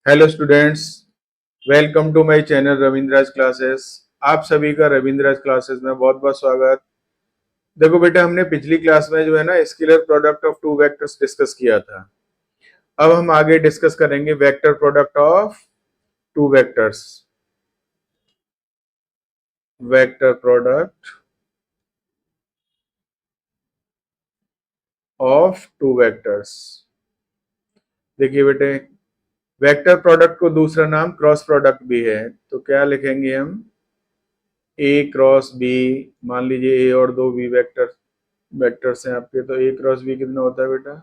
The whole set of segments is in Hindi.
Hello students, welcome to my channel Ravindraj classes. आप सभी का रविंद्राज क्लासेस में बहुत बहुत स्वागत। देखो बेटा, हमने पिछली क्लास में जो है ना scalar product of two vectors discuss किया था। अब हम आगे डिस्कस करेंगे vector product of two vectors. Vector product of two vectors. देखिए बेटे, वेक्टर प्रोडक्ट को दूसरा नाम क्रॉस प्रोडक्ट भी है। तो क्या लिखेंगे हम? ए क्रॉस बी। मान लीजिए ए और दो बी वेक्टर्स हैं आपके, तो ए क्रॉस बी कितना होता है बेटा?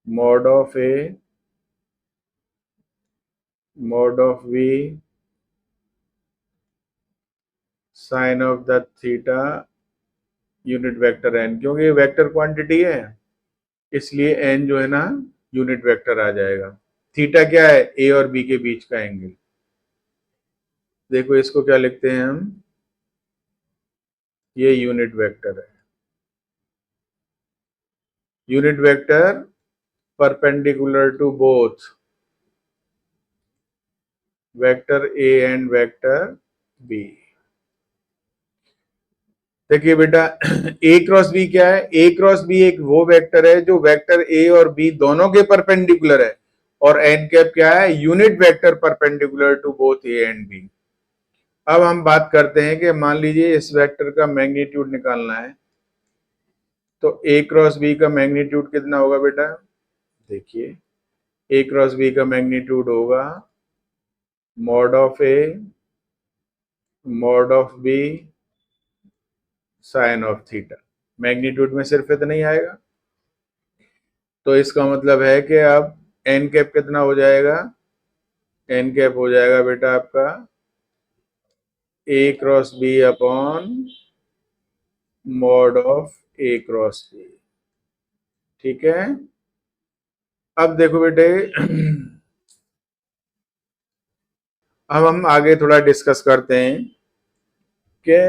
Mod of A mod of B sine of the theta unit vector N. क्योंकि ये वेक्टर क्वांटिटी है, इसलिए एन जो है ना यूनिट वेक्टर आ जाएगा। थीटा क्या है? ए और बी के बीच का एंगल। देखो इसको क्या लिखते हैं हम? ये यूनिट वेक्टर है। Unit vector perpendicular to both vector A and vector B. देखिए बेटा, ए क्रॉस बी क्या है? ए क्रॉस बी एक वो वेक्टर है जो वेक्टर ए और बी दोनों के परपेंडिकुलर है। और एन कैप क्या है? Unit vector perpendicular to both A and B. अब हम बात करते हैं कि मान लीजिए इस वेक्टर का मैग्नीट्यूड निकालना है, तो ए क्रॉस बी का मैग्नीट्यूड कितना होगा बेटा? देखिए, ए क्रॉस बी का मैग्नीट्यूड होगा mod of A mod of B sine of theta. Magnitude में सिर्फ इतना ही आएगा। तो इसका मतलब है कि अब एन कैप कितना हो जाएगा? एन कैप हो जाएगा बेटा आपका A cross B upon mod of A cross B. ठीक है। अब देखो बेटे, अब हम आगे थोड़ा डिस्कस करते हैं कि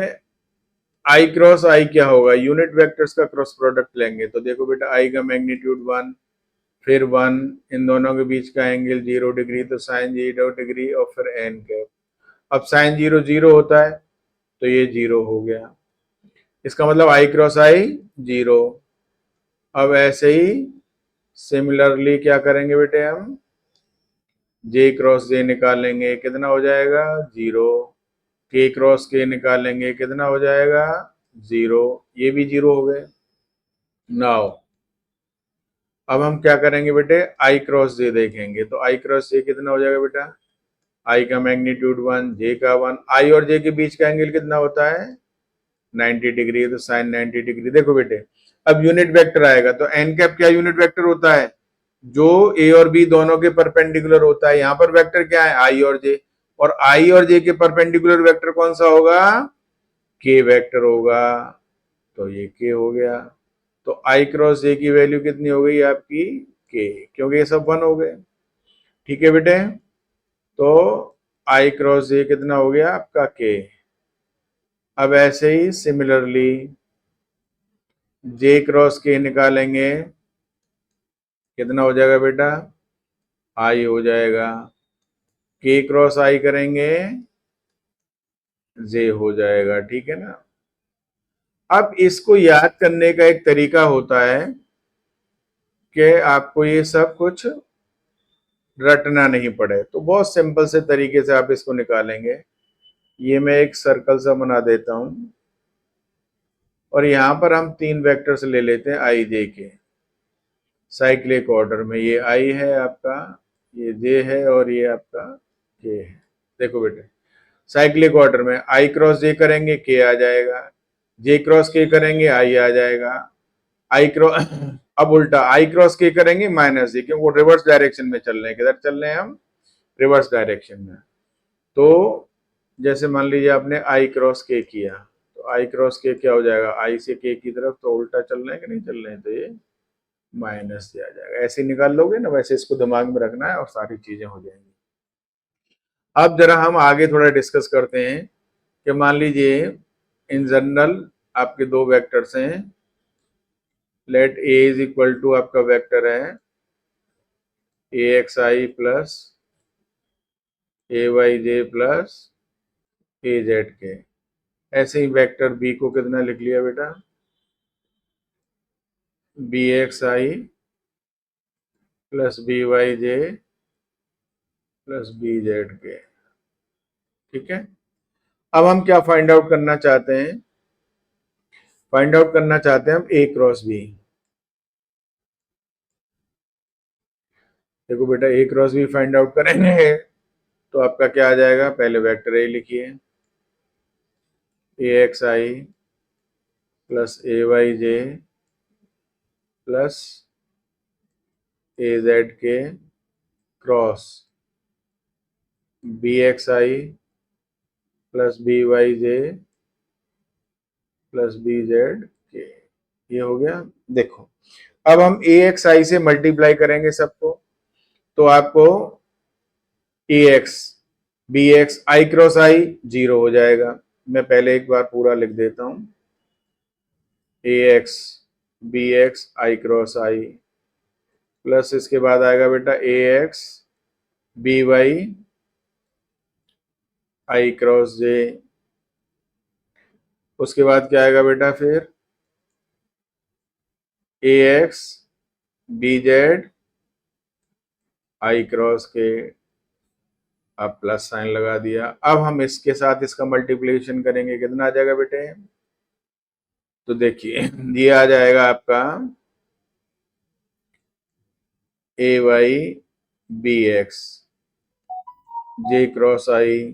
आई क्रॉस आई क्या होगा। यूनिट वेक्टर्स का क्रॉस प्रोडक्ट लेंगे तो देखो बेटा, आई का मैग्नीट्यूड 1, फिर 1, इन दोनों के बीच का एंगल 0 डिग्री, तो साइन 0 डिग्री, और फिर एन कैप। अब साइन 0 0 होता है, तो ये 0 हो गया। इसका मतलब आई क्रॉस आई 0। अब ऐसे ही सिमिलरली क्या करेंगे बेटे, हम जे क्रॉस जे निकालेंगे, कितना हो जाएगा? 0। के क्रॉस के निकालेंगे, कितना हो जाएगा? 0। ये भी 0 हो गए। नाउ अब हम क्या करेंगे बेटे? आई क्रॉस जे देखेंगे, तो आई क्रॉस जे कितना हो जाएगा बेटा? आई का मैग्नीट्यूड 1, जे का 1। आई और जे के बीच का एंगल कितना होता है? 90 डिग्री, तो साइन 90 डिग्री। देखो बेटे, अब यूनिट वेक्टर आएगा तो एन कैप क्या यूनिट वेक्टर होता है? जो ए और बी दोनों के परपेंडिकुलर होता है। यहाँ पर वेक्टर क्या है? आई और जे। और आई और जे के परपेंडिकुलर वेक्टर कौन सा होगा? के वेक्टर होगा। तो ये के हो गया। तो आई क्रॉस जे की वैल्यू कितनी हो गई आपकी? के, क्योंकि ये सब 1 हो गए। ठीक है बेटे, तो आई क्रॉस जे कितना हो गया आपका? के। अब ऐसे ही सिमिलरली जे क्रॉस के निकालेंगे, कितना हो जाएगा बेटा? आई हो जाएगा। के क्रॉस आई करेंगे, जे हो जाएगा। ठीक है ना। अब इसको याद करने का एक तरीका होता है कि आपको ये सब कुछ रटना नहीं पड़े, तो बहुत सिंपल से तरीके से आप इसको निकालेंगे। ये मैं एक सर्कल सा बना देता हूं, और यहां पर हम 3 वेक्टर्स ले लेते हैं आई जे के साइक्लिक ऑर्डर में। ये आई है आपका, ये जे है, और ये आपका के है। देखो बेटे, साइक्लिक ऑर्डर में आई क्रॉस जे करेंगे, के आ जाएगा। जे क्रॉस के करेंगे, आई आ जाएगा। आई क्रॉस अब उल्टा आई क्रॉस के करेंगे, माइनस जे, क्योंकि वो रिवर्स डायरेक्शन में चल रहे हैं। किधर चल रहे हैं हम? रिवर्स डायरेक्शन में। तो जैसे मान लीजिए आपने आई क्रॉस के किया, तो आई क्रॉस के क्या हो जाएगा? आई से के की तरफ तो उल्टा चल रहे हैं कि नहीं चल रहे हैं, तो ये माइनस से आ जाएगा। ऐसे निकाल लोगे ना, वैसे इसको दिमाग में रखना है और सारी चीजें हो जाएंगी। अब जरा हम आगे थोड़ा डिस्कस करते हैं कि मान लीजिए इन जनरल आपके दो वेक्टर्स हैं। Let A is equal to आपका वेक्टर है A X I plus A Y J plus A Z K. ऐसे ही वेक्टर बी को कितना लिख लिया बेटा, B X I plus B Y J plus B Z के। ठीक है, अब हम क्या फाइंड आउट करना चाहते हैं, फाइंड आउट करना चाहते हैं हम ए क्रॉस बी। देखो बेटा, A cross B find out करेंगे तो आपका क्या आ जाएगा, पहले वेक्टर ए लिखिए, ए X I plus A Y J plus A Z के cross B X I plus B Y J plus B Z के। ये हो गया। देखो, अब हम ए एक्स आई से मल्टीप्लाई करेंगे सबको, तो आपको ए X B X I cross आई 0 हो जाएगा। मैं पहले एक बार पूरा लिख देता हूं, A X B X I cross I plus इसके बाद आएगा बेटा A X B Y I cross J. उसके बाद क्या आएगा बेटा, फिर A X B Z I cross K. अब प्लस साइन लगा दिया। अब हम इसके साथ इसका मल्टीप्लिकेशन करेंगे, कितना आ जाएगा बेटे, तो देखिए ये आ जाएगा आपका ए वाई बी एक्स जे क्रॉस आई,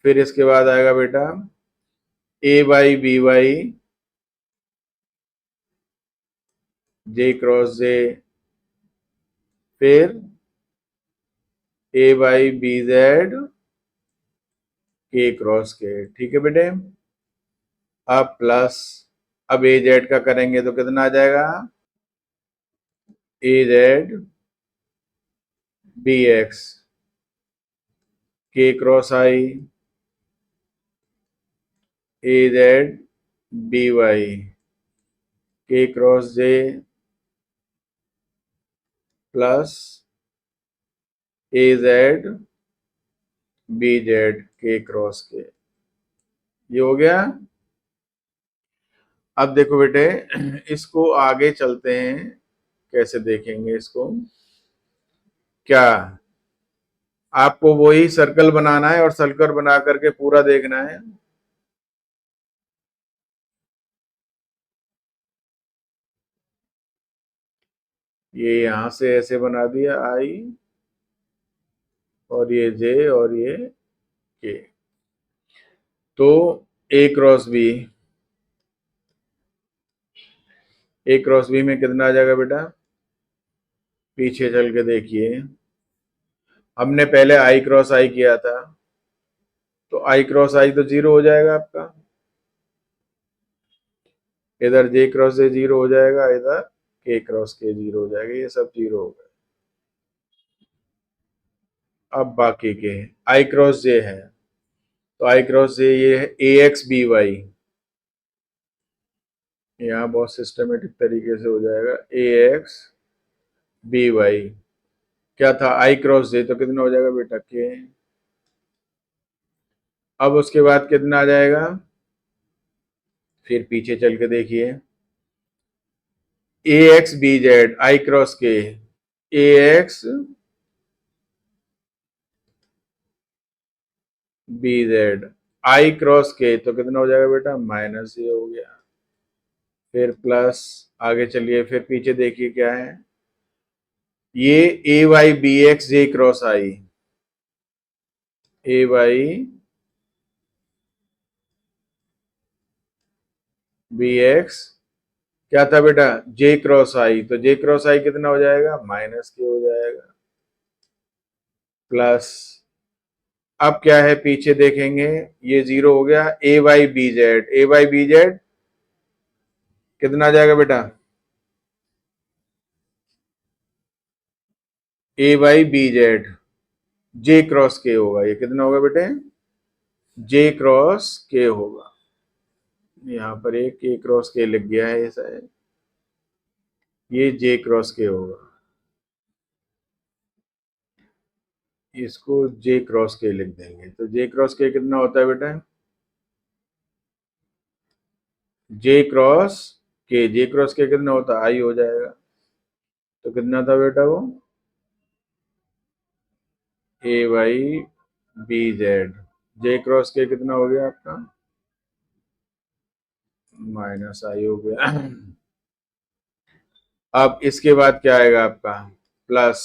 फिर इसके बाद आएगा बेटा A Y B Y J cross जे, फिर ए वाई बी जेड के क्रॉस के। ठीक है बेटे, अब प्लस, अब ए जेड का करेंगे तो कितना आ जाएगा, ए जेड बी एक्स के क्रॉस आई ए जेड बी वाई के cross J plus A Z B Z के क्रॉस के। ये हो गया। अब देखो बेटे, इसको आगे चलते हैं, कैसे देखेंगे इसको, क्या आपको वही सर्कल बनाना है और सर्कल बना करके पूरा देखना है। ये यहां से ऐसे बना दिया आई, और ये जे और ये के। तो A cross B, A cross B में कितना आ जाएगा बेटा, पीछे चल के देखिए, हमने पहले आई क्रॉस आई किया था, तो आई क्रॉस आई तो 0 हो जाएगा आपका, इधर जे क्रॉस जे 0 हो जाएगा, इधर के क्रॉस के 0 हो जाएगा, ये सब 0 हो गए। अब बाकी के आई क्रॉस जे है, तो आई क्रॉस जे ये है ए एक्स बी वाई, यहाँ बहुत सिस्टमेटिक तरीके से हो जाएगा, ए एक्स बी वाई क्या था, आई क्रॉस जे, तो कितना हो जाएगा बेटा, के। अब उसके बाद कितना आ जाएगा, फिर पीछे चल के देखिए, A X B Z I cross K, A X B Z I cross K, तो कितना हो जाएगा बेटा, माइनस ये हो गया, फिर प्लस, आगे चलिए, फिर पीछे देखिए क्या है, ये ए वाई बी एक्स जे क्रॉस आई, ए वाई बी एक्स क्या था बेटा, जे क्रॉस आई, तो जे क्रॉस आई कितना हो जाएगा, माइनस के हो जाएगा, प्लस, अब क्या है पीछे देखेंगे, ये 0 हो गया, ए वाई बी जेड, ए वाई बी जेड कितना आ जाएगा बेटा, A Y B Z J cross के होगा, ये कितना होगा बेटे, जे क्रॉस के होगा, यहाँ पर एक के क्रॉस के लिख गया है ऐसा है, ये जे क्रॉस के होगा। इसको जे क्रॉस के लिख देंगे। तो जे क्रॉस के कितना होता है बेटा? जे क्रॉस के कितना होता है? आई हो जाएगा। तो कितना था बेटा वो? ए Y B Z. J cross के कितना हो गया आपका? माइनस आई हो गया। अब इसके बाद क्या आएगा आपका? प्लस।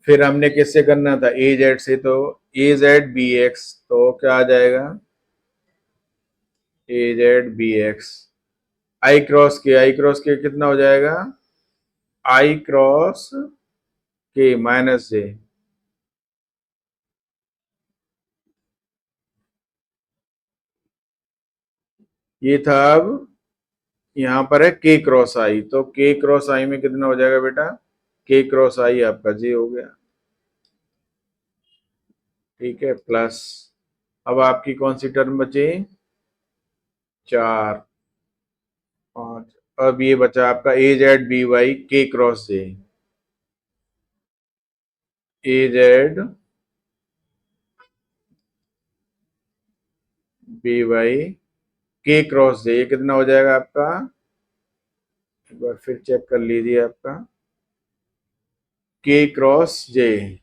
फिर हमने किससे करना था? ए जेड से। तो ए जेड बी एक्स, तो क्या आ जाएगा? ए Z B X. I cross के कितना हो जाएगा? आई क्रॉस के माइनस जे। ये था। अब यहाँ पर है के क्रॉस आई, तो के क्रॉस आई में कितना हो जाएगा बेटा? के क्रॉस आई आपका जे हो गया। ठीक है, प्लस। अब आपकी कौन सी टर्म बची? चार, पांच। अब ये बचा आपका ए जेड बी वाई के क्रॉस जे। ए जेड बी वाई के क्रॉस जे, ये कितना हो जाएगा आपका? एक बार फिर चेक कर लीजिए आपका। के क्रॉस जे,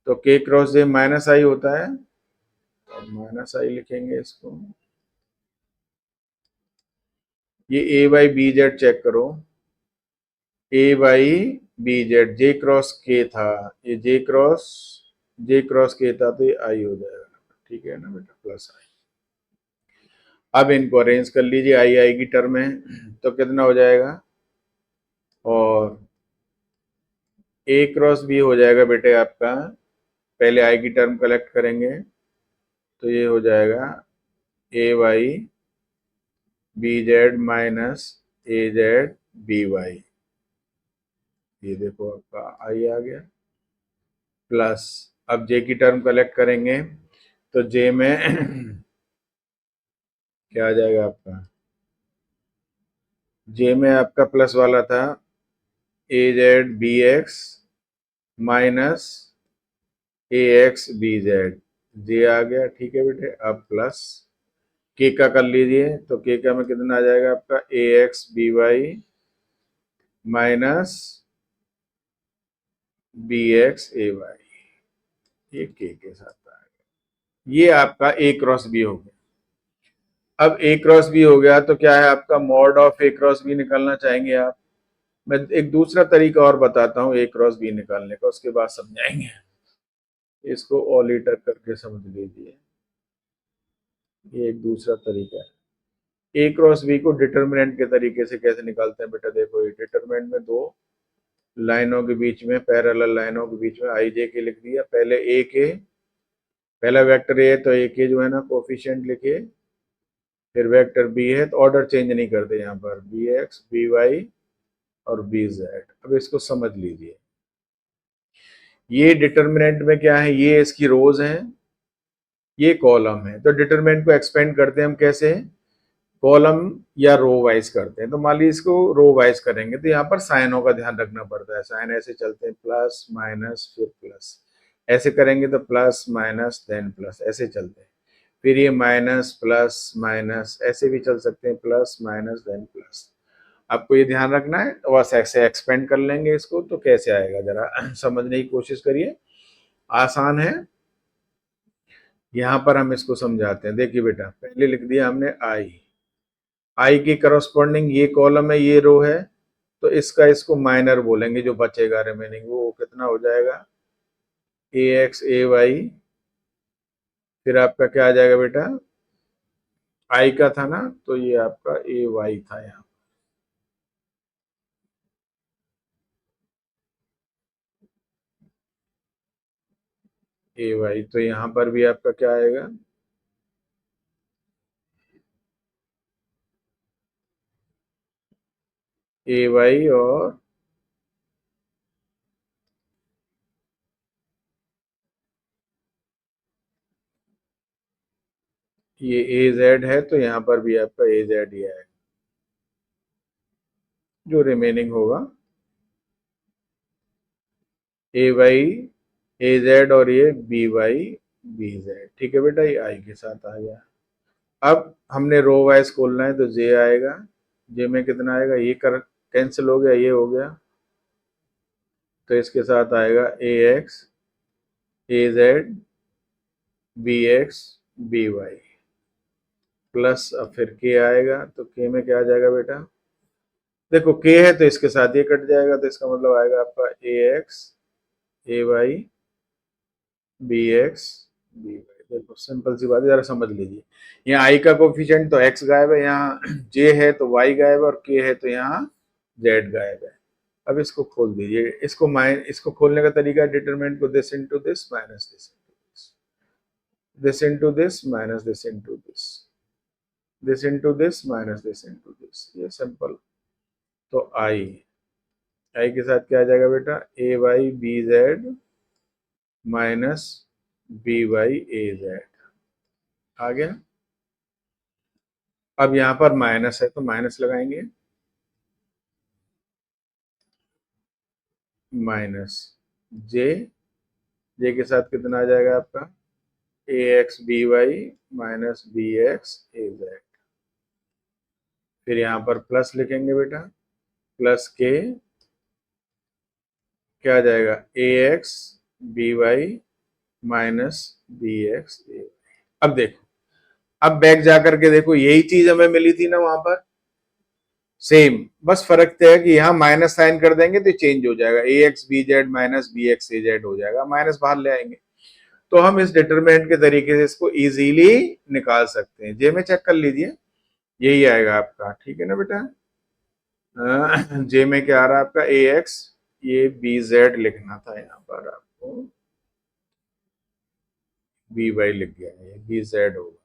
तो के क्रॉस जे माइनस आई होता है, तो माइनस आई लिखेंगे इसको। ये A by B Z check करो। A by B Z, J cross K था, ये जे क्रॉस के था, तो ये आई हो जाएगा। ठीक है ना बेटा? प्लस आई। अब इनको अरेंज कर लीजिए, आई आई की टर्म है, तो कितना हो जाएगा? और ए क्रॉस बी हो जाएगा बेटे आपका। पहले आई की टर्म कलेक्ट करेंगे, तो ये हो जाएगा A Y B Z minus A Z B Y. ये देखो आपका आई आ गया। प्लस। अब जे की टर्म कलेक्ट करेंगे, तो जे में क्या आ जाएगा आपका? जे में आपका प्लस वाला था ए जेड बी एक्स माइनस ए एक्स बी जेड। जे आ गया। ठीक है बेटे, अब प्लस के का कर लीजिए, तो के का में कितना आ जाएगा आपका? A X B Y minus B X A Y. ये के साथ आएगा। ये आपका ए क्रॉस बी हो गया। अब ए क्रॉस बी हो गया, तो क्या है आपका? Mod of A cross B निकालना चाहेंगे आप? मैं एक दूसरा तरीका और बताता हूँ ए क्रॉस बी निकालने का, उसके बाद समझाएंगे। इसको ऑलिटर करके समझ लीजिए। ये एक दूसरा तरीका है। ए क्रॉस बी को डिटर्मिनेंट के तरीके से कैसे निकालते हैं बेटा? देखो, ये डिटर्मिनेंट में दो लाइनों के बीच में, पैरेलल लाइनों के बीच में आई जे के लिख दिया। पहले ए के, पहला वेक्टर ए, तो ए के जो है ना कोफिशिएंट लिखिए। फिर वेक्टर बी है, तो ऑर्डर चेंज नहीं करते यहाँ पर, बी एक्स बी वाई और बी जेड। अब इसको समझ लीजिए। ये डिटर्मिनेंट में क्या है? ये इसकी रोज हैं, ये कॉलम है। तो डिटरमिनेंट को एक्सपेंड करते हैं हम कैसे? कॉलम या रो वाइज करते हैं। तो मान लीजिए इसको रो वाइज करेंगे, तो यहाँ पर साइनों का ध्यान रखना पड़ता है। साइन ऐसे चलते हैं, प्लस माइनस फिर प्लस। ऐसे करेंगे तो प्लस माइनस देन प्लस, ऐसे चलते हैं। फिर ये माइनस प्लस माइनस, ऐसे भी चल सकते हैं, प्लस माइनस देन प्लस। आपको ये ध्यान रखना है। तो बस ऐसे एक्सपेंड कर लेंगे इसको, तो कैसे आएगा जरा समझने की कोशिश करिए। आसान है। यहाँ पर हम इसको समझाते हैं। देखिए बेटा, पहले लिख दिया हमने आई। आई की करस्पॉन्डिंग ये कॉलम है, ये रो है, तो इसका इसको माइनर बोलेंगे, जो बचेगा रिमेनिंग वो कितना हो जाएगा? A X A Y. फिर आपका क्या आ जाएगा बेटा? आई का था ना, तो ये आपका ए वाई था यहाँ। ए वाई, तो यहाँ पर भी आपका क्या आएगा? ए वाई, और ये ए जेड है, तो यहाँ पर भी आपका ए जेड ही आएगा, जो रिमेनिंग होगा। ए वाई ए जेड और ये बी वाई बी जेड। ठीक है बेटा, ये आई के साथ आ गया। अब हमने रो वाइज खोलना है तो जे आएगा, जे में कितना आएगा, ये कर कैंसिल हो गया, ये हो गया, तो इसके साथ आएगा A X A Z B X B Y plus, अब फिर के आएगा, तो के में क्या आ जाएगा बेटा, देखो के है तो इसके साथ ये कट जाएगा, तो इसका मतलब आएगा आपका A X A Y B X B Y. देखो सिंपल सी बात है, जरा समझ लीजिए। यहाँ आई का कोफिशिएंट तो एक्स गायब है, यहाँ जे है तो वाई गायब है, और के है तो यहाँ जेड गायब है। अब इसको खोल दीजिए, इसको खोलने का तरीका, डिटरमिनेंट को this into this minus this into this minus this into this into this minus this into this, ये सिंपल। तो आई के साथ क्या आ जाएगा बेटा, A Y B Z minus B Y A Z आ गया। अब यहां पर माइनस है तो माइनस लगाएंगे, माइनस जे, जे के साथ कितना आ जाएगा आपका, A X B Y minus B X A Z. फिर यहां पर प्लस लिखेंगे बेटा, प्लस के, क्या आ जाएगा, A X B Y minus B X A. अब देखो, अब बैक जाकर के देखो, यही चीज हमें मिली थी ना वहां पर, सेम, बस फर्क तो है कि यहाँ माइनस साइन कर देंगे तो चेंज हो जाएगा, A X B Z minus B X A Z हो जाएगा, माइनस बाहर ले आएंगे। तो हम इस डिटरमिनेंट के तरीके से इसको इजीली निकाल सकते हैं। जे में चेक कर लीजिए, यही आएगा आपका, ठीक है ना बेटा। जे में क्या आ रहा है आपका, ए एक्स, ये बी जेड लिखना था यहाँ पर आपको, बी वाई लिख गया, ये बी जेड होगा।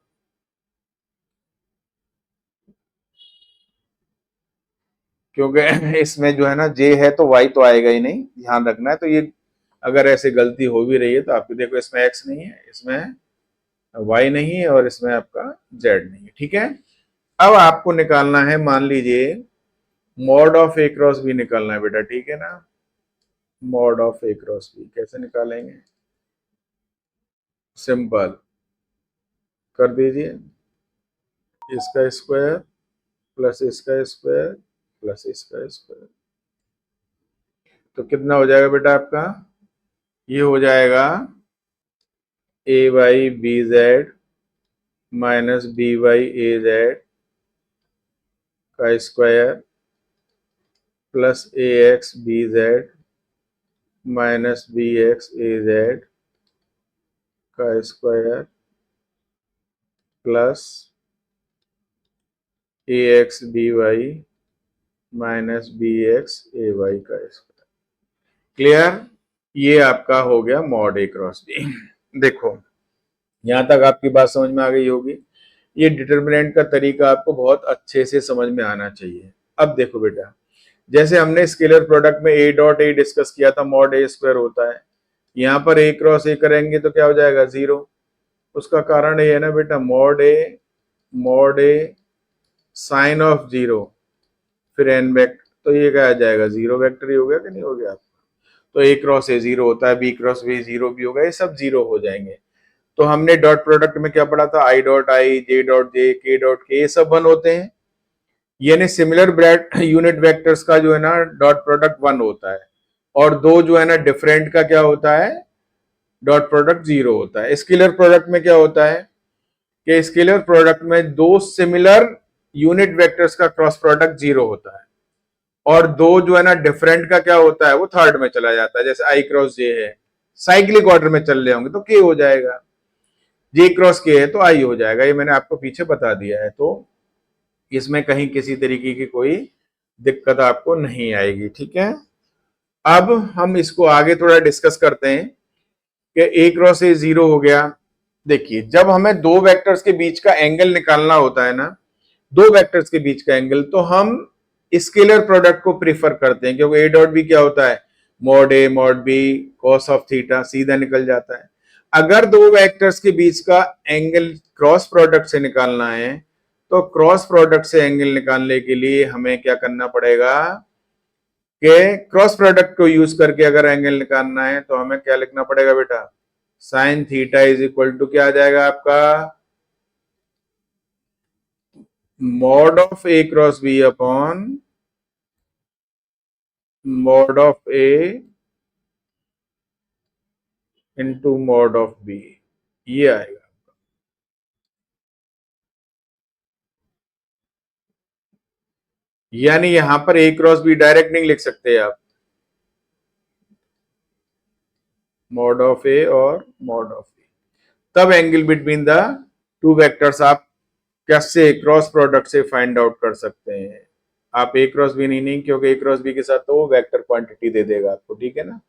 क्योंकि इसमें जो है ना जे है तो वाई तो आएगा ही नहीं, ध्यान रखना है। तो ये अगर ऐसे गलती हो भी रही है तो आपको देखो, इसमें एक्स नहीं है, इसमें वाई नहीं है, और इसमें आपका जेड नहीं है, ठीक है। अब आपको निकालना है, मान लीजिए mod of A cross B निकालना है बेटा, ठीक है ना। Mod of A cross B कैसे निकालेंगे, सिंपल कर दीजिए, इसका स्क्वायर प्लस इसका स्क्वायर प्लस इसका स्क्वायर, तो कितना हो जाएगा बेटा आपका, ये हो जाएगा A Y B Z minus B Y A Z का square plus A X B Z minus B X A Z का square plus A X B Y minus B X A Y का स्क्वायर। क्लियर, ये आपका हो गया मॉड ए क्रॉस बी। देखो यहां तक आपकी बात समझ में आ गई होगी। ये डिटरमिनेंट का तरीका आपको बहुत अच्छे से समझ में आना चाहिए। अब देखो बेटा, जैसे हमने स्केलर प्रोडक्ट में ए डॉट ए डिस्कस किया था, मॉड ए स्क्वायर होता है, यहाँ पर ए क्रॉस ए करेंगे तो क्या हो जाएगा, जीरो। उसका कारण ये है ना बेटा, mod A sine of zero फिर एन वेक्टर, तो ये क्या आ जाएगा, जीरो वेक्टर ही हो गया कि नहीं हो गया। तो ए क्रॉस ए जीरो होता है, बी क्रॉस बी जीरो भी होगा, ये सब जीरो हो जाएंगे। तो हमने डॉट प्रोडक्ट में क्या पढ़ा था, I dot I, J dot J, के डॉट के, ये सब वन होते हैं। यानी सिमिलर ब्रेड यूनिट वेक्टर्स का जो है ना डॉट प्रोडक्ट वन होता है, और दो जो है ना डिफरेंट का क्या होता है, डॉट प्रोडक्ट जीरो होता है। स्केलर प्रोडक्ट में क्या होता है कि स्केलर प्रोडक्ट में दो सिमिलर यूनिट वेक्टर्स का क्रॉस प्रोडक्ट जीरो होता है, और दो जो है ना डिफरेंट का क्या होता है, वो थर्ड में चला जाता है। जैसे आई क्रॉस जे है, साइक्लिक ऑर्डर में चल रहे होंगे तो के हो जाएगा, जे क्रॉस के है तो आई हो जाएगा। ये मैंने आपको पीछे बता दिया है, तो इसमें कहीं किसी तरीके की कोई दिक्कत आपको नहीं आएगी, ठीक है। अब हम इसको आगे थोड़ा डिस्कस करते हैं कि ए क्रॉस ए जीरो हो गया। देखिए जब हमें दो वेक्टर्स के बीच का एंगल निकालना होता है ना, दो वेक्टर्स के बीच का एंगल, तो हम स्केलर प्रोडक्ट को प्रीफर करते हैं, क्योंकि ए डॉट बी क्या होता है, mod A mod B cos of theta, सीधा निकल जाता है। अगर दो वेक्टर्स के बीच का एंगल क्रॉस प्रोडक्ट से निकालना है, तो क्रॉस प्रोडक्ट से एंगल निकालने के लिए हमें क्या करना पड़ेगा, कि क्रॉस प्रोडक्ट को यूज करके अगर एंगल निकालना है तो हमें क्या लिखना पड़ेगा बेटा, sine theta is equal to क्या आ जाएगा आपका, mod of A cross B upon mod of A into mod of B, ये आएगा। यानी यहां पर ए क्रॉस बी डायरेक्ट नहीं लिख सकते आप, मॉड ऑफ ए और मॉड ऑफ बी, तब angle between the two vectors आप कैसे क्रॉस प्रोडक्ट से फाइंड आउट कर सकते हैं। आप ए क्रॉस बी नहीं, क्योंकि ए क्रॉस बी के साथ तो वो वेक्टर क्वांटिटी दे देगा आपको, ठीक है ना।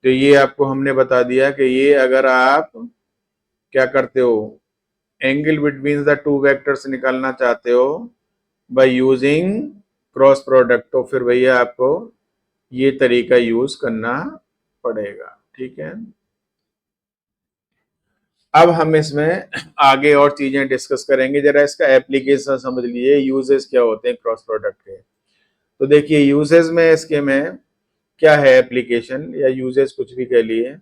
तो ये आपको हमने बता दिया कि ये अगर आप क्या करते हो, angle between the two vectors निकालना चाहते हो बाय यूजिंग क्रॉस प्रोडक्ट, तो फिर भैया आपको ये तरीका यूज करना पड़ेगा, ठीक है। अब हम इसमें आगे और चीजें डिस्कस करेंगे, जरा इसका एप्लीकेशन समझ लीजिए, यूजेस क्या होते हैं क्रॉस प्रोडक्ट के। तो देखिए यूजेस में इसके में क्या है, एप्लीकेशन या यूजेस कुछ भी कह लिए,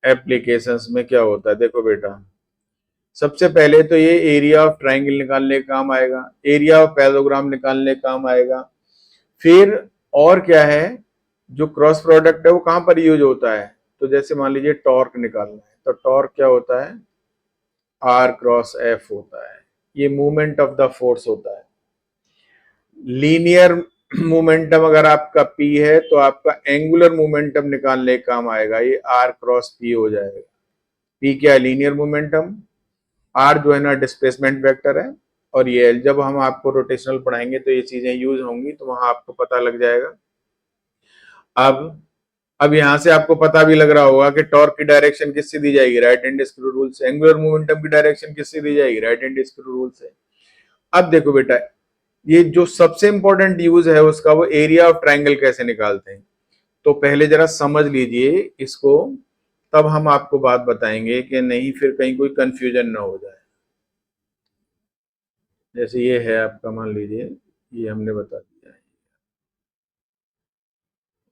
एप्लीकेशंस में क्या होता है देखो बेटा, सबसे पहले तो ये एरिया ऑफ ट्राइंगल निकालने का काम आएगा, एरिया ऑफ पैरालोग्राम निकालने का काम आएगा। फिर और क्या है, जो क्रॉस प्रोडक्ट है वो कहां पर यूज होता है, तो जैसे मान लीजिए टॉर्क निकालना है, तो टॉर्क क्या होता है, आर क्रॉस एफ होता है, ये मूवमेंट ऑफ द फोर्स होता है। लीनियर मोमेंटम अगर आपका पी है तो आपका एंगुलर मोमेंटम निकालने का काम आएगा, ये आर क्रॉस पी हो जाएगा। पी क्या है, लीनियर मोमेंटम, आर जो है ना डिस्प्लेसमेंट वेक्टर है, और ये एल, जब हम आपको रोटेशनल पढ़ाएंगे तो ये चीजें यूज होंगी तो वहां आपको पता लग जाएगा। अब यहां से आपको पता भी लग रहा होगा कि टॉर्क की डायरेक्शन किससे दी जाएगी, राइट हैंड स्क्रू रूल से, एंगुलर मोमेंटम की डायरेक्शन किससे दी जाएगी, राइट हैंड स्क्रू रूल से। अब देखो बेटा, ये जो सबसे इंपॉर्टेंट यूज है उसका, वो एरिया ऑफ ट्राइंगल कैसे निकालते हैं, तो पहले जरा समझ लीजिए इसको, तब हम आपको बात बताएंगे कि नहीं फिर कहीं कोई कंफ्यूजन ना हो जाए। जैसे ये है आपका, मान लीजिए ये हमने बता दिया है,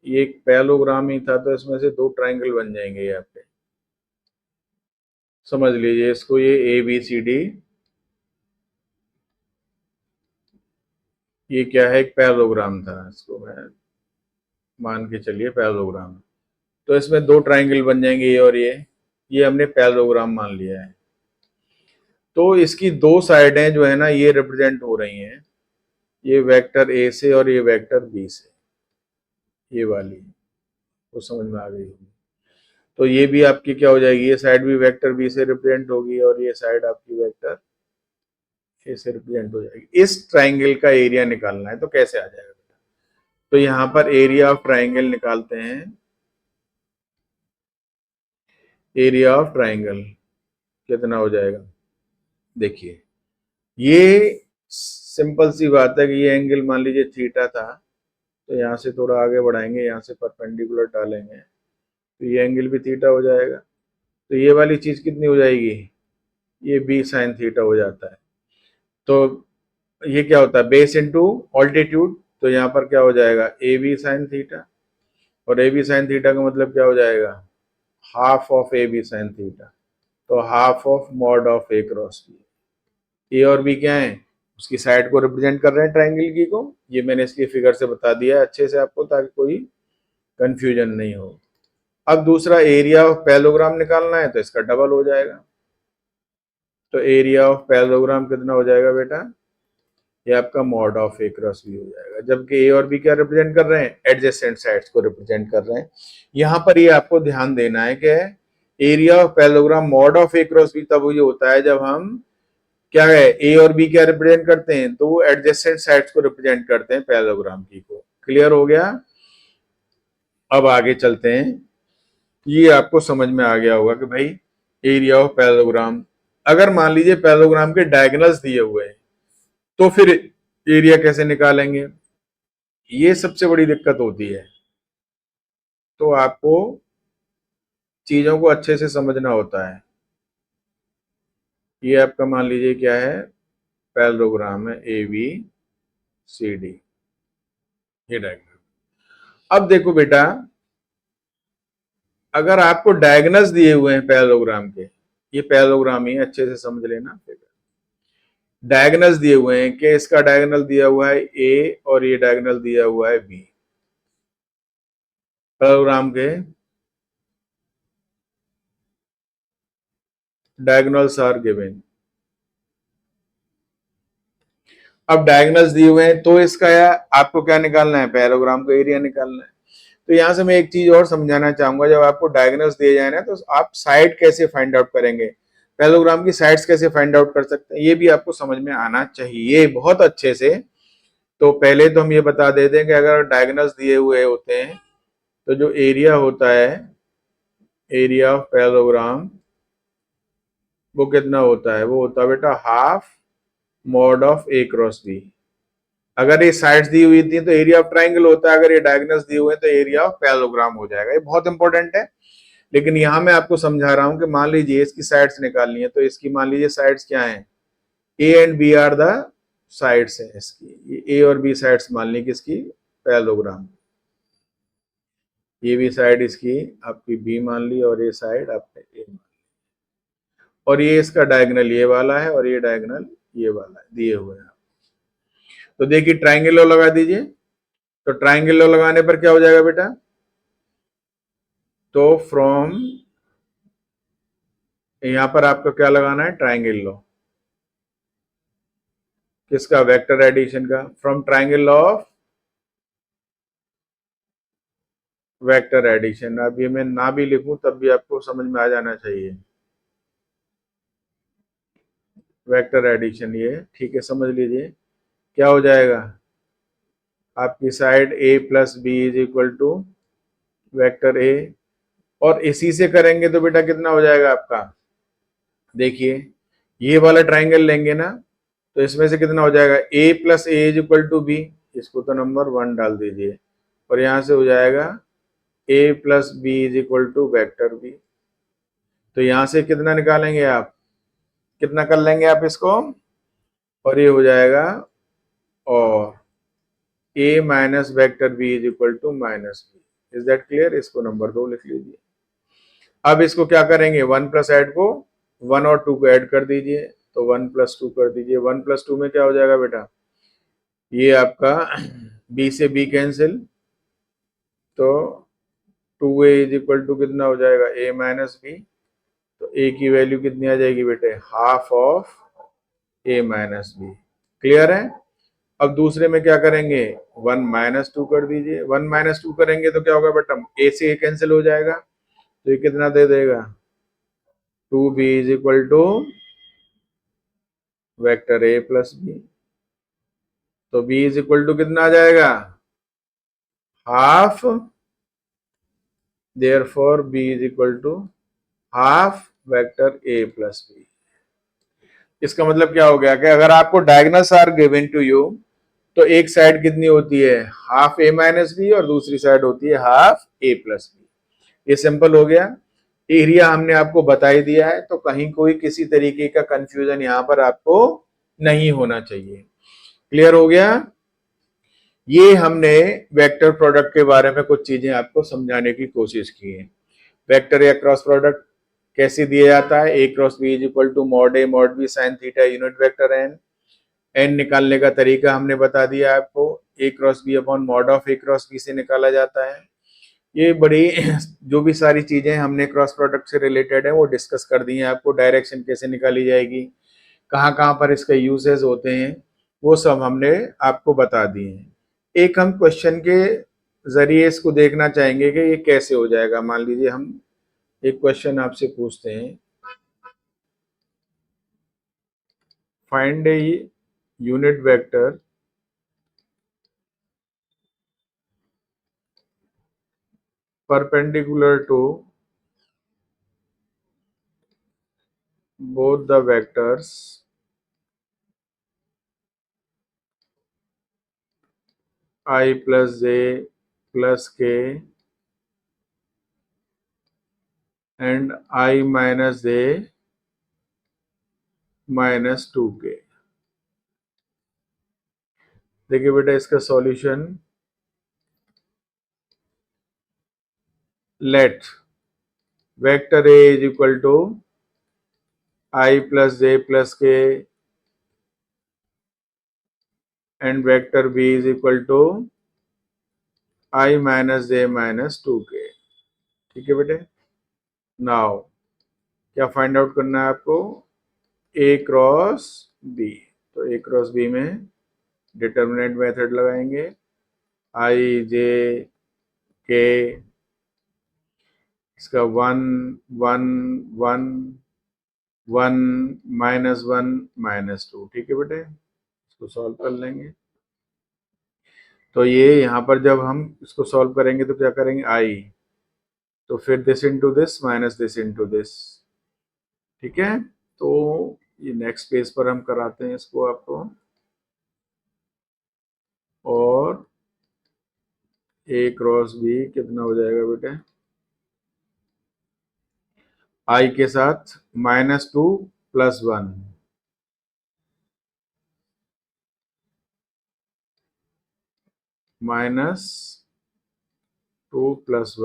ये एक पैलोग्राम ही था, तो इसमें से दो ट्राइंगल बन जाएंगे यहाँ पे, समझ लीजिए इसको, ये ए बी सी डी, ये क्या है, एक पैलोग्राम था, इसको मैं मान के चलिए पैलोग्राम, तो इसमें दो ट्राइंगल बन जाएंगे ये और ये हमने पैलोग्राम मान लिया है। तो इसकी दो साइडें जो है ना ये रिप्रेजेंट हो रही हैं, ये वेक्टर ए से और ये वेक्टर बी से, ये वाली वो समझ में आ गई होगी। तो ये भी आपकी क्या हो जाएगी, ये साइड भी वेक्टर बी से रिप्रेजेंट होगी और ये साइड आपकी वेक्टर ए से रिप्रेजेंट हो जाएगी। इस ट्राइंगल का एरिया निकालना है तो कैसे आ जाएगा, तो यहां पर एरिया ऑफ ट्राइंगल निकालते हैं, एरिया ऑफ ट्राइंगल कितना हो जाएगा, देखिए ये सिंपल सी बात है कि ये एंगल मान लीजिए थीटा था, तो यहाँ से थोड़ा आगे बढ़ाएंगे, यहाँ से परपेंडिकुलर डालेंगे तो ये एंगल भी थीटा हो जाएगा। तो ये वाली चीज कितनी हो जाएगी, ये बी साइन थीटा हो जाता है। तो ये क्या होता है, बेस इंटू ऑल्टीट्यूड, तो यहाँ पर क्या हो जाएगा, ए बी साइन थीटा, और ए बी साइन थीटा का मतलब क्या हो जाएगा, half of A B sine theta, तो half of mod of A cross B. A और बी क्या है, उसकी साइड को रिप्रेजेंट कर रहे हैं ट्राइंगल की को, ये मैंने इसलिए फिगर से बता दिया है अच्छे से आपको, ताकि कोई कंफ्यूजन नहीं हो। अब दूसरा एरिया ऑफ पैलोग्राम निकालना है तो इसका डबल हो जाएगा, तो एरिया ऑफ पैलोग्राम कितना हो जाएगा बेटा, ये आपका mod of A cross B हो जाएगा, जबकि ए और बी क्या रिप्रेजेंट कर रहे हैं, एडजेसेंट साइड्स को रिप्रेजेंट कर रहे हैं। यहां पर ये आपको ध्यान देना है कि area of parallelogram mod of A cross B तब ये होता है जब हम क्या है, ए और बी क्या रिप्रेजेंट करते हैं, तो वो एडजेसेंट साइड्स को रिप्रेजेंट करते हैं पैलोग्राम की को। क्लियर हो गया, अब आगे चलते हैं। ये आपको समझ में आ गया होगा कि भाई एरिया ऑफ पैलोग्राम, अगर मान लीजिए पैलोग्राम के डायगोनल्स दिए हुए हैं तो फिर एरिया कैसे निकालेंगे, ये सबसे बड़ी दिक्कत होती है। तो आपको चीजों को अच्छे से समझना होता है। ये आपका मान लीजिए क्या है, पैरेललोग्राम है ए बी सी डी, ये डायग्राम। अब देखो बेटा, अगर आपको डायगोनल्स दिए हुए हैं पैरेललोग्राम के, ये पैरेललोग्राम ही अच्छे से समझ लेना, डायगोनल्स दिए हुए हैं कि इसका डायगोनल दिया हुआ है ए और ये डायगोनल दिया हुआ है बी, पैरेललोग्राम के डायगोनल्स आर गिवन। अब डायगोनल्स दिए हुए हैं तो इसका आपको क्या निकालना है, पैरेललोग्राम का एरिया निकालना है। तो यहां से मैं एक चीज और समझाना चाहूंगा, जब आपको डायगोनल्स दिए जाए ना, तो आप साइड कैसे फाइंड आउट करेंगे, पैरेललोग्राम की साइड्स कैसे फाइंड आउट कर सकते हैं, ये भी आपको समझ में आना चाहिए बहुत अच्छे से। तो पहले तो हम ये बता देते हैं कि अगर डायगोनल्स दिए हुए होते हैं तो जो एरिया होता है, एरिया ऑफ पैरेललोग्राम, वो कितना होता है, वो होता है बेटा half mod of A cross B. अगर ये साइड्स दी हुई थी तो एरिया ऑफ ट्राइंगल होता है, अगर ये डायगोनल्स दिए हुए हैं तो एरिया ऑफ पैरेललोग्राम हो जाएगा। ये बहुत इंपॉर्टेंट है। लेकिन यहां मैं आपको समझा रहा हूं कि मान लीजिए इसकी साइड्स निकालनी है, तो इसकी मान लीजिए साइड्स क्या हैं, A and B are the sides है इसकी, ए और बी साइड्स मान ली किसकी, पैरेललोग्राम। ये भी साइड इसकी आपकी बी मान ली और ये साइड आपने ए मान ली, और ये इसका डायगोनल ये वाला है और ये डायगोनल ये वाला है, दिए हुए हैं। तो देखिए ट्राइंगल लॉ लगा दीजिए। तो ट्राइंगल लॉ लगाने पर क्या हो जाएगा बेटा, तो फ्रॉम, यहां पर आपको क्या लगाना है, ट्राइंगल लॉ किसका, वेक्टर एडिशन का, from triangle law of vector addition. अब ये मैं ना भी लिखूं तब भी आपको समझ में आ जाना चाहिए, वेक्टर एडिशन, ये ठीक है, समझ लीजिए क्या हो जाएगा, आपकी side a plus B is equal to vector A, और इसी से करेंगे तो बेटा कितना हो जाएगा आपका, देखिए ये वाला ट्राइंगल लेंगे ना, तो इसमें से कितना हो जाएगा, a plus A is equal to B, इसको तो नंबर 1 डाल दीजिए, और यहां से हो जाएगा a plus B is equal to vector B. तो यहां से कितना निकालेंगे आप, कितना कर लेंगे आप इसको, और ये हो जाएगा, और a minus vector b is equal to minus B. Is that clear, इसको नंबर 2 लिख लीजिए। अब इसको क्या करेंगे, 1 प्लस ऐड को, 1 और 2 को ऐड कर दीजिए, तो 1 प्लस 2 कर दीजिए, 1 प्लस 2 में क्या हो जाएगा बेटा, ये आपका b से b कैंसिल, तो 2a इज इक्वल टू कितना हो जाएगा, a माइनस बी। तो a की वैल्यू कितनी आ जाएगी बेटे, half of a minus B. Clear है। अब दूसरे में क्या करेंगे, 1 माइनस 2 कर दीजिए, 1 माइनस 2 करेंगे तो क्या होगा बेटा, a से a कैंसिल हो जाएगा, तो ये कितना दे देगा, 2b is equal to vector a plus B. तो b इज इक्वल टू कितना आ जाएगा, half, therefore b is equal to half vector a plus B. इसका मतलब क्या हो गया कि अगर आपको diagonals are given to you, तो एक साइड कितनी होती है, हाफ a माइनस बी, और दूसरी साइड होती है हाफ a प्लस बी। ये सिंपल हो गया, एरिया हमने आपको बता ही दिया है, तो कहीं कोई किसी तरीके का कंफ्यूजन यहां पर आपको नहीं होना चाहिए। क्लियर हो गया। ये हमने वेक्टर प्रोडक्ट के बारे में कुछ चीजें आपको समझाने की कोशिश की है। वेक्टर या क्रॉस प्रोडक्ट कैसे दिया जाता है, A cross B is equal to mod A mod B sine theta unit vector N. N निकालने का तरीका हमने बता दिया आपको, A cross B upon mod of A cross B से निकाला जाता है। ये बड़ी जो भी सारी चीजें हमने क्रॉस प्रोडक्ट से रिलेटेड है वो डिस्कस कर दी हैं आपको, डायरेक्शन कैसे निकाली जाएगी, कहाँ कहाँ पर इसका यूजेस होते हैं, वो सब हमने आपको बता दिए हैं। एक हम क्वेश्चन के जरिए इसको देखना चाहेंगे कि ये कैसे हो जाएगा। मान लीजिए हम एक क्वेश्चन आपसे पूछते हैं, find a unit vector perpendicular to both the vectors I plus j plus k and I minus j minus 2k। देखिए बेटा इसका solution, let vector A is equal to I plus J plus K and vector B is equal to I minus J minus 2k। ठीक है बेटे। नाउ क्या फाइंड आउट करना है आपको, ए क्रॉस बी। तो ए क्रॉस बी में डिटर्मिनेंट मेथड लगाएंगे, आई जे के, इसका 1 1 1 1 -1 -2। ठीक है बेटे, इसको सॉल्व कर लेंगे। तो ये यहाँ पर जब हम इसको सॉल्व करेंगे तो क्या करेंगे, आई, तो फिर this into this minus this into this. ठीक है, तो ये नेक्स्ट पेज पर हम कराते हैं इसको आपको। और ए क्रॉस बी कितना हो जाएगा बेटे, आई के साथ -2 + 1 -2 +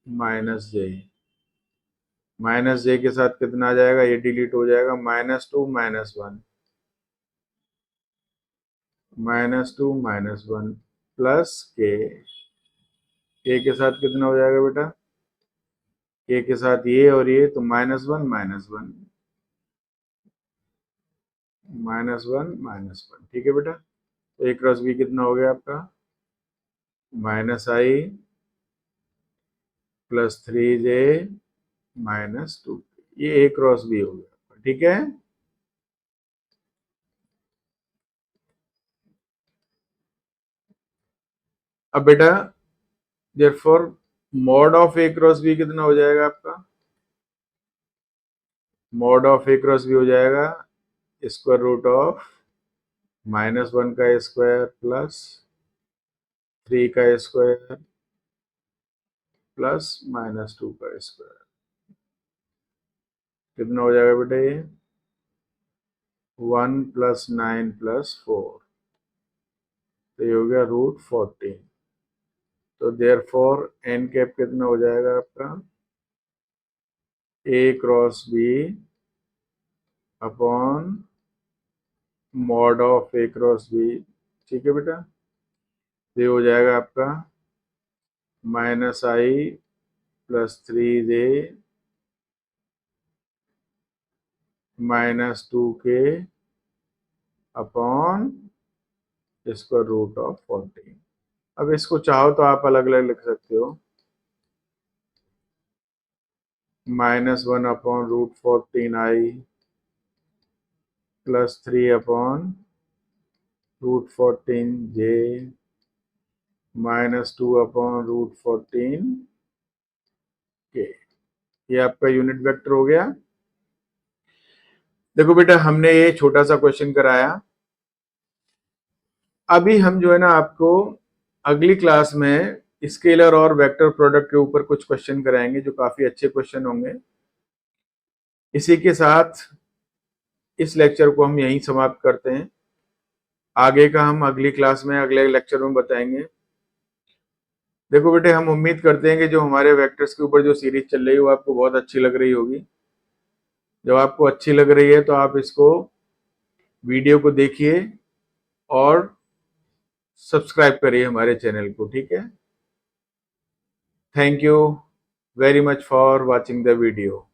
1 -j, -j के साथ कितना आ जाएगा, ये डिलीट हो जाएगा, -2 -1 -2 -1 प्लस के के साथ कितना हो जाएगा बेटा, के साथ ये और ये, तो -1 -1 -1 ठीक है बेटा। तो ए क्रॉस बी कितना हो गया आपका, -i + 3j -2, ये ए क्रॉस बी हो गया। ठीक है, अब बेटा therefore mod of A cross B कितना हो जाएगा आपका, mod of A cross B हो जाएगा स्क्वायर रूट ऑफ -1 का स्क्वायर प्लस 3 का स्क्वायर प्लस -2 का स्क्वायर। कितना हो जाएगा बेटा ये, 1 + 9 + 4, तो ये हो गया √14। तो देयरफॉर एन कैप कितना हो जाएगा आपका, A cross B upon mod of A cross B. ठीक है बेटा, ये हो जाएगा आपका -i + 3j -2k upon square root of 14। अब इसको चाहो तो आप अलग अलग लिख सकते हो, -1 upon √14i + 3 upon √14j -2 upon √14k। ये आपका यूनिट वेक्टर हो गया। देखो बेटा हमने ये छोटा सा क्वेश्चन कराया, अभी हम जो है ना आपको अगली क्लास में स्केलर और वेक्टर प्रोडक्ट के ऊपर कुछ क्वेश्चन कराएंगे जो काफी अच्छे क्वेश्चन होंगे। इसी के साथ इस लेक्चर को हम यहीं समाप्त करते हैं, आगे का हम अगली क्लास में अगले लेक्चर में बताएंगे। देखो बेटे हम उम्मीद करते हैं कि जो हमारे वेक्टर्स के ऊपर जो सीरीज चल रही है वो आपको बहुत अच्छी लग रही होगी। जब आपको अच्छी लग रही है तो आप इसको वीडियो को देखिए और सब्सक्राइब करिए हमारे चैनल को। ठीक है, thank you very much for watching the video.